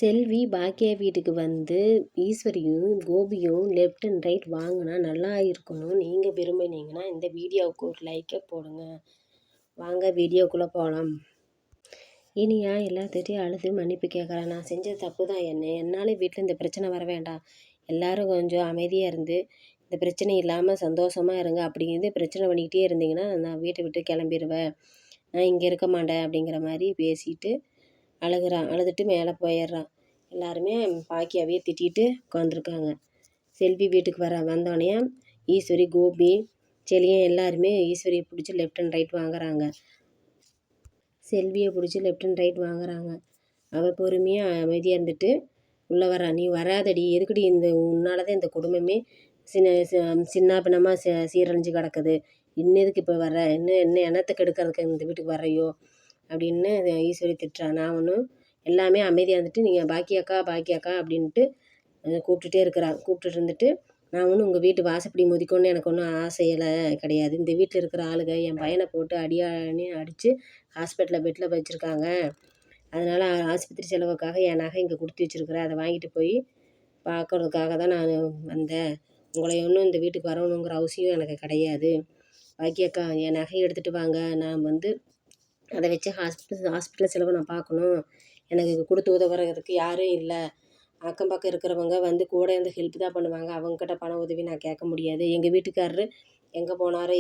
செல்வி பாக்கியா வீட்டுக்கு வந்து ஈஸ்வரியும் கோபியும் left and right வாங்கினா நல்லா இருக்கணும். நீங்கள் விரும்பினீங்கன்னா இந்த வீடியோவுக்கு ஒரு லைக்கை போடுங்க. வாங்க வீடியோக்குள்ளே போகலாம். இனியா எல்லாத்திட்டையும் அழுது மன்னிப்பு கேட்குறேன். நான் செஞ்ச தப்பு தான். என்னால் வீட்டில் இந்த பிரச்சனை வர வேண்டாம். எல்லாரும் கொஞ்சம் அமைதியாக இருந்து இந்த பிரச்சனை இல்லாமல் சந்தோஷமாக இருங்க. அப்படிங்கிறது பிரச்சனை பண்ணிக்கிட்டே இருந்தீங்கன்னா நான் வீட்டை விட்டு கிளம்பிடுவேன். நான் இங்கே இருக்க மாட்டேன் அப்படிங்கிற மாதிரி பேசிட்டு அழுகுறான். அழுதுட்டு மேலே போயிடுறான். எல்லாருமே பாக்கியாவே திட்டிகிட்டு உட்காந்துருக்காங்க. செல்வி வீட்டுக்கு வந்தோடனே ஈஸ்வரி, கோபி, செலியன் எல்லாருமே ஈஸ்வரியை பிடிச்சி லெஃப்ட் அண்ட் ரைட் வாங்குறாங்க. செல்வியை பிடிச்சி லெஃப்ட் அண்ட் ரைட் வாங்குறாங்க. அவள் பொறுமையாக அமைதியாக இருந்துட்டு உள்ளே வரா. நீ வராதடி, எதுக்குடி உன்னால தான் இந்த குடும்பமே சின்ன பின்னமாக சீரழிஞ்சு கிடக்குது. இன்னதுக்கு இப்போ வர என்ன எண்ணத்துக்கு எடுக்கிறதுக்கு இந்த வீட்டுக்கு வரையோ அப்படின்னு ஈஸ்வரி திட்டுறா. நான் ஒன்றும் எல்லாமே அமைதியாக இருந்துட்டு நீங்கள் பாக்கியாக்கா அப்படின்ட்டு கூப்பிட்டுட்டே இருக்கிறான். கூப்பிட்டுட்டு இருந்துட்டு நான் ஒன்றும் உங்கள் வீட்டு வாசப்படி முதிக்கணும்னு எனக்கு ஒன்றும் ஆசையெல்லாம் கிடையாது. இந்த வீட்டில் இருக்கிற ஆளுங்க என் பையனை போட்டு அடித்து ஹாஸ்பிட்டலில் பெட்டில் வச்சுருக்காங்க. அதனால் ஆஸ்பத்திரி செலவுக்காக என் நகை இங்கே கொடுத்து வச்சுருக்குறேன். அதை வாங்கிட்டு போய் பார்க்குறதுக்காக தான் நான் வந்தேன். உங்களை ஒன்றும் இந்த வீட்டுக்கு வரணுங்கிற அவசியம் எனக்கு கிடையாது. பாக்கியாக்கா என் நகையை எடுத்துகிட்டு வாங்க. நான் வந்து அதை வச்சு ஹாஸ்பிட்டல் செலவு நான் பார்க்கணும். எனக்கு கொடுத்து உதவுறதுக்கு யாரும் இல்லை. அக்கம் பக்கம் இருக்கிறவங்க வந்து கூட இருந்து ஹெல்ப் தான் பண்ணுவாங்க. அவங்கக்கிட்ட பண உதவி நான் கேட்க முடியாது. எங்கள் வீட்டுக்காரரு எங்கே போனாரோ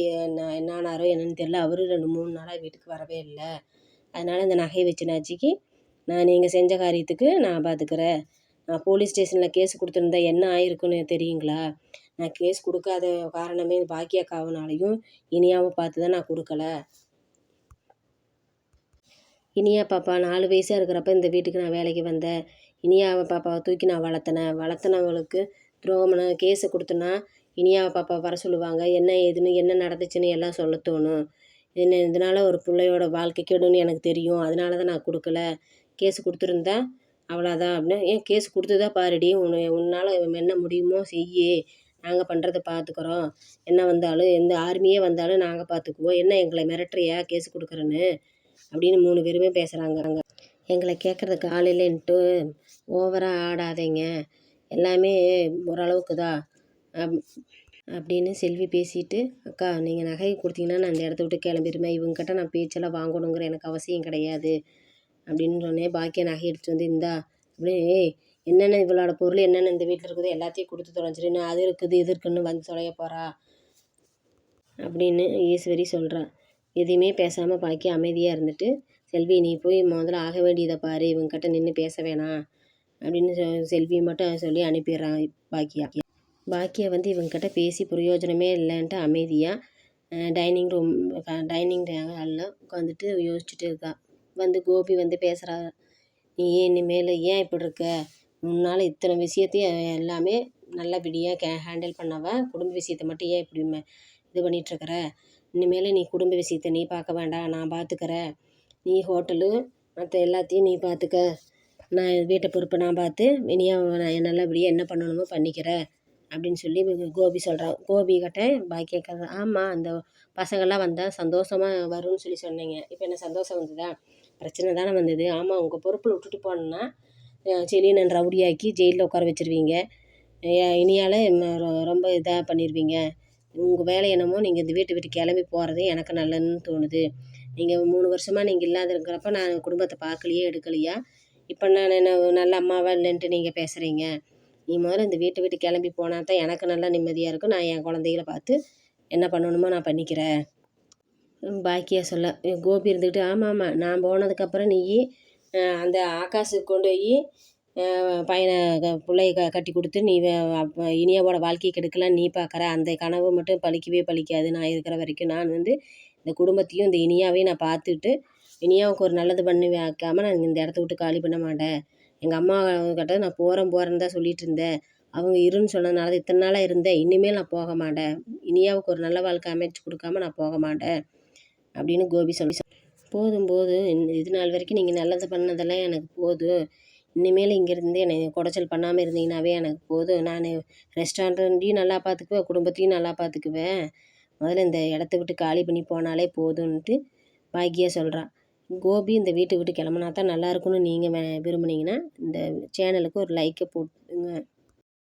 என்னானாரோ என்னன்னு தெரியல. அவரு 2-3 நாளாக வீட்டுக்கு வரவே இல்லை. அதனால் இந்த நகையை வச்சுனாச்சிக்கு நான் நீங்கள் செஞ்ச காரியத்துக்கு நான் பார்த்துக்கிறேன். நான் போலீஸ் ஸ்டேஷனில் கேஸ் கொடுத்துருந்தா என்ன ஆயிருக்குன்னு தெரியுங்களா? நான் கேஸ் கொடுக்காத காரணமே பாக்கியாக்காவனாலையும் இனியாவை பார்த்து தான் நான் கொடுக்கல. இனியா பாப்பா 4 வயசாக இருக்கிறப்ப இந்த வீட்டுக்கு நான் வேலைக்கு வந்தேன். இனியாவை பாப்பாவை தூக்கி நான் வளர்த்தனவளுக்கு துரோகம்னா கேஸை கொடுத்தனா இனியாவை பாப்பா வர சொல்லுவாங்க. என்ன ஏதுன்னு என்ன நடந்துச்சுன்னு எல்லாம் சொல்ல தோணும். இதனால் ஒரு பிள்ளையோட வாழ்க்கை கெடுன்னு எனக்கு தெரியும். அதனால தான் நான் கொடுக்கல. கேஸ் கொடுத்துருந்தா அவ்வளோதான் அப்படின்னு. ஏன் கேஸ் கொடுத்ததா பாருடி, உன்னால் என்ன முடியுமோ செய்யி, நாங்கள் பண்ணுறதை பார்த்துக்குறோம். என்ன வந்தாலும் எந்த ஆர்மியே வந்தாலும் நாங்கள் பார்த்துக்குவோம். என்ன எங்களை மிரட்டுறியா கேஸ் கொடுக்குறேன்னு அப்படின்னு 3 பேருமே பேசுகிறாங்க. எங்களை கேட்குறதுக்கு ஆள் இல்லைன்ட்டு ஓவராக ஆடாதீங்க, எல்லாமே ஓரளவுக்கு தான் அப்படின்னு செல்வி பேசிட்டு, அக்கா நீங்கள் நகை கொடுத்தீங்கன்னா நான் இந்த இடத்த விட்டு கிளம்பிடுவேன். இவங்ககிட்ட நான் பேச்செல்லாம் வாங்கணுங்கிற எனக்கு அவசியம் கிடையாது அப்படின்னு சொன்னேன். பாக்கிய நகை எடுத்துகிட்டு வந்து இந்தா அப்படின்னு என்னென்ன இவளோட பொருள் என்னென்ன இந்த வீட்டில் இருக்குதோ எல்லாத்தையும் கொடுத்து தொலைஞ்சிருன்னு அது இருக்குது இது இருக்குன்னு வந்து தொலைய போகிறா அப்படின்னு ஈஸ்வரி சொல்கிறா. எதையுமே பேசாமல் பாக்கி அமைதியாக இருந்துட்டு, செல்வி நீ போய் முதல்ல ஆக வேண்டியதை பாரு, இவங்ககிட்ட நின்று பேச வேணாம் அப்படின்னு செல்வி மட்டும் சொல்லி அனுப்பிடுறான் பாக்கியா வந்து இவங்ககிட்ட பேசி பிரயோஜனமே இல்லைன்ட்டு அமைதியாக டைனிங் ஹாலில் உட்காந்துட்டு யோசிச்சுட்டு இருக்கா. வந்து கோபி வந்து பேசுகிறா. நீ இனிமேல் ஏன் இப்படி இருக்க? முன்னால் இத்தனை விஷயத்தையும் எல்லாமே நல்லபடியாக ஹேண்டில் பண்ணவ, குடும்ப விஷயத்தை மட்டும் ஏன் இப்படி இது பண்ணிகிட்ருக்குற? இனிமேல் நீ குடும்ப விஷயத்தை நீ பார்க்க வேண்டாம், நான் பார்த்துக்கிறேன். நீ ஹோட்டலு மற்ற எல்லாத்தையும் நீ பார்த்துக்க. நான் வீட்டை பொறுப்பை நான் பார்த்து இனியாக நான் நல்லபடியாக என்ன பண்ணணுமோ பண்ணிக்கிறேன் அப்படின்னு சொல்லி கோபி சொல்கிறான். கோபி கிட்ட பாக்கியா கேட்குறா. ஆமாம், அந்த பசங்கள்லாம் வந்தால் சந்தோஷமாக வரும்னு சொல்லி சொன்னீங்க. இப்போ என்ன சந்தோஷம் வந்ததா? பிரச்சனை தானே வந்தது. ஆமாம், உங்கள் பொறுப்பில் விட்டுட்டு போனோன்னா செலியனை ரவுடியாக்கி ஜெயிலில் உட்கார வச்சுருவீங்க. இனியால் ரொம்ப இதாக பண்ணிடுவீங்க. உங்கள் வேலை என்னமோ நீங்கள் இந்த வீட்டை விட்டு கிளம்பி போகிறது எனக்கு நல்லதுன்னு தோணுது. நீங்கள் 3 வருஷமாக நீங்கள் இல்லாத இருக்கிறப்ப நான் குடும்பத்தை பார்க்கலையே எடுக்கலையா? இப்போ நான் என்ன நல்ல அம்மாவா இல்லைன்ட்டு நீங்கள் பேசுகிறீங்க. நீ முதல்ல இந்த வீட்டை விட்டு கிளம்பி போனால் தான் எனக்கு நல்லா நிம்மதியாக இருக்கும். நான் என் குழந்தைகளை பார்த்து என்ன பண்ணணுமோ நான் பண்ணிக்கிறேன். பாக்கியா சொல்ல கோபி இருந்துக்கிட்டு ஆமாம் நான் போனதுக்கப்புறம் நீ அந்த ஆகாஷுக்கு கொண்டு போய் பையனை பிள்ளைய கட்டி கொடுத்து நீ இனியாவோட வாழ்க்கையை கெடுக்கலாம் நீ பார்க்குற. அந்த கனவு மட்டும் பலிக்கவே பலிக்காது. நான் இருக்கிற வரைக்கும் நான் வந்து இந்த குடும்பத்தையும் இந்த இனியாவையும் நான் பார்த்துட்டு இனியாவுக்கு ஒரு நல்லது பண்ணி வைக்காமல் நான் இந்த இடத்த விட்டு காலி பண்ண மாட்டேன். எங்கள் அம்மா கிட்ட நான் போகிறேன்னு தான் சொல்லிகிட்டு இருந்தேன். அவங்க இருன்னு சொன்னதுனால தான் இத்தனை நாளாக இருந்தேன். இனிமேல் நான் போக மாட்டேன். இனியாவுக்கு ஒரு நல்ல வாழ்க்கை அமைச்சு கொடுக்காம நான் போக மாட்டேன் அப்படின்னு கோபி சொல்லி போதும் இது நாள் வரைக்கும் நீங்கள் நல்லது பண்ணதெல்லாம் எனக்கு போதும். இனிமேல் இங்கேருந்து என்னை குடைச்சல் பண்ணாமல் இருந்தீங்கன்னாவே எனக்கு போதும். நான் ரெஸ்டாரண்ட்டையும் நல்லா பார்த்துக்குவேன், குடும்பத்தையும் நல்லா பார்த்துக்குவேன். முதல்ல இந்த இடத்த விட்டு காலி பண்ணி போனாலே போதும்ன்ட்டு பாக்கியா சொல்கிறான். கோபி இந்த வீட்டை விட்டு கிளம்புனா தான் நல்லாயிருக்கும்னு நீங்கள் விரும்புனீங்கன்னா இந்த சேனலுக்கு ஒரு லைக்கை போட்டுங்க.